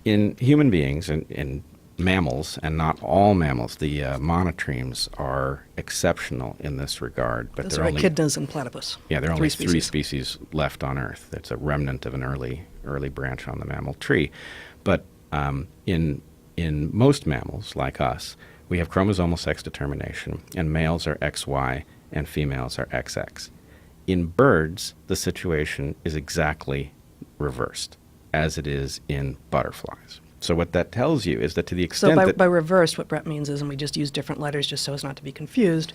in human beings and in mammals, and not all mammals, the monotremes are exceptional in this regard. But Those they're are only echidnas and platypus. yeah, there are only three species. species left on Earth. It's a remnant of an early branch on the mammal tree. But in most mammals, like us, we have chromosomal sex determination, and males are XY and females are XX. In birds, the situation is exactly reversed, as it is in butterflies. So what that tells you is that to the extent So that by reversed, what Bret means is, and we just use different letters just so as not to be confused,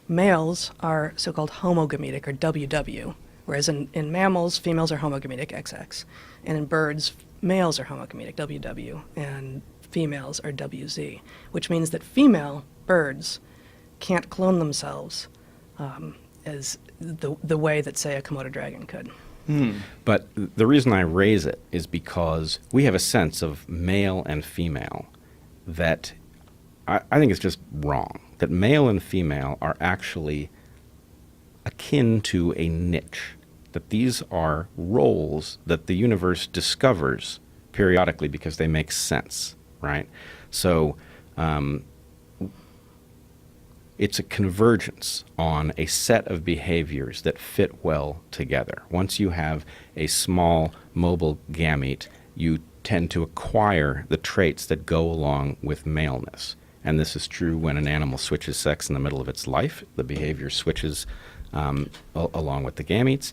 males are so-called homogametic, or WW, whereas in mammals, females are homogametic, XX. And in birds, males are homogametic, WW, and females are WZ, which means that female birds can't clone themselves as the way that, say, a Komodo dragon could. But the reason I raise it is because we have a sense of male and female that I think is just wrong. That male and female are actually akin to a niche. That these are roles that the universe discovers periodically because they make sense, right? So it's a convergence on a set of behaviors that fit well together. Once you have a small mobile gamete, you tend to acquire the traits that go along with maleness. And this is true when an animal switches sex in the middle of its life. The behavior switches along with the gametes.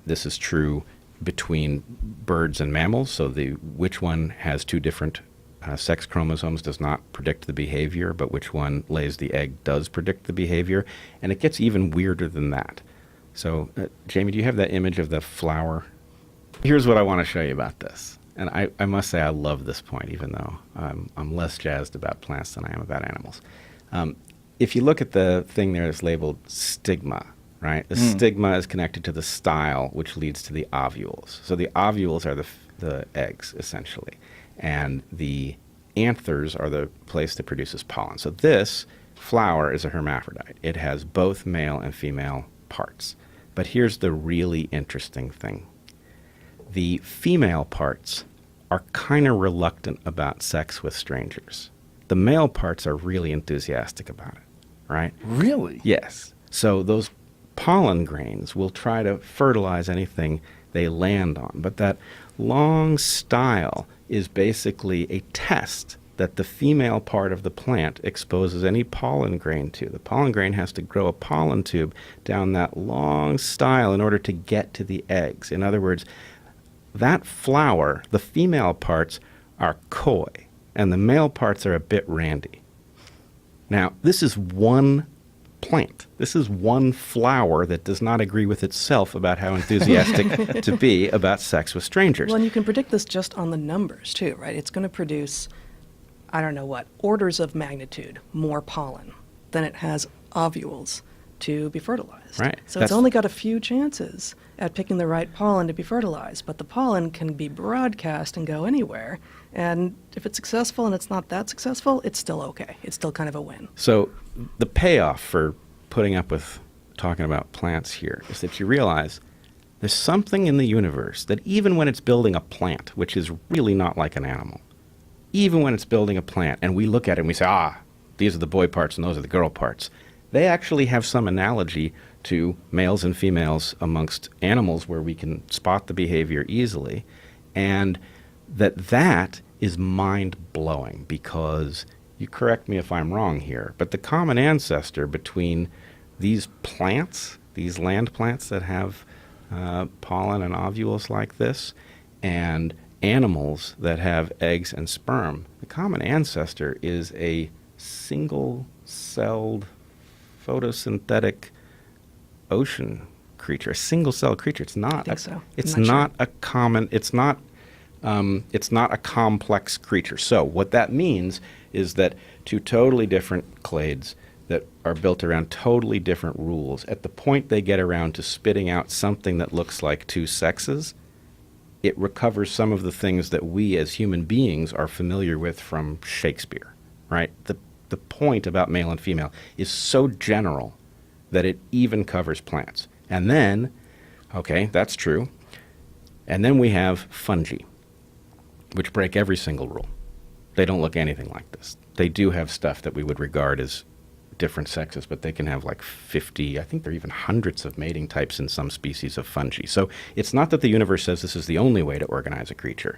This is true between birds and mammals. So which one has two different sex chromosomes does not predict the behavior, but which one lays the egg does predict the behavior. And it gets even weirder than that. So, Jamie, do you have that image of the flower? Here's what I want to show you about this. And I must say I love this point, even though I'm less jazzed about plants than I am about animals. If you look at the thing there that's labeled stigma, right? The stigma is connected to the style, which leads to the ovules. So the ovules are the eggs, essentially. And the anthers are the place that produces pollen. So this flower is a hermaphrodite. It has both male and female parts. But here's the really interesting thing. The female parts are kind of reluctant about sex with strangers. The male parts are really enthusiastic about it, right? Really? Yes. So those pollen grains will try to fertilize anything they land on. But that long style is basically a test that the female part of the plant exposes any pollen grain to. The pollen grain has to grow a pollen tube down that long style in order to get to the eggs. In other words, that flower, the female parts are coy, and the male parts are a bit randy. Now, this is one plant. This is one flower that does not agree with itself about how enthusiastic to be about sex with strangers. Well, and you can predict this just on the numbers, too, right? It's going to produce, I don't know what, orders of magnitude more pollen than it has ovules to be fertilized. Right. So it's only got a few chances at picking the right pollen to be fertilized, but the pollen can be broadcast and go anywhere. And if it's successful and it's not that successful, it's still okay. It's still kind of a win. So the payoff for putting up with talking about plants here is that you realize there's something in the universe that even when it's building a plant, which is really not like an animal, even when it's building a plant and we look at it and we say, these are the boy parts and those are the girl parts, they actually have some analogy to males and females amongst animals where we can spot the behavior easily. And that is mind-blowing because, you correct me if I'm wrong here, but the common ancestor between these plants, these land plants that have pollen and ovules like this, and animals that have eggs and sperm, the common ancestor is a single-celled photosynthetic ocean creature, a single-cell creature. It's not. I think so. It's I'm not not sure. a common. It's not a complex creature. So what that means is that two totally different clades that are built around totally different rules, at the point they get around to spitting out something that looks like two sexes, it recovers some of the things that we as human beings are familiar with from Shakespeare, right? The point about male and female is so general that it even covers plants. And then, okay, that's true. And then we have fungi. which break every single rule. They don't look anything like this. They do have stuff that we would regard as different sexes, but they can have like 50, I think there are even hundreds of mating types in some species of fungi. So it's not that the universe says this is the only way to organize a creature,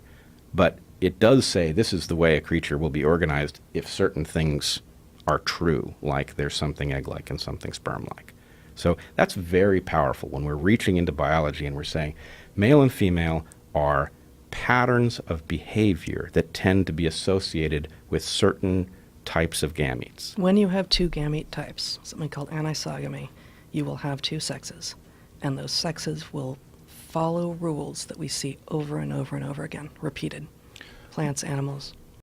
but it does say this is the way a creature will be organized if certain things are true, like there's something egg-like and something sperm-like. So that's very powerful when we're reaching into biology and we're saying male and female are patterns of behavior that tend to be associated with certain types of gametes. When you have two gamete types, something called anisogamy, you will have two sexes, and those sexes will follow rules that we see over and over and over again, repeated. Plants, animals,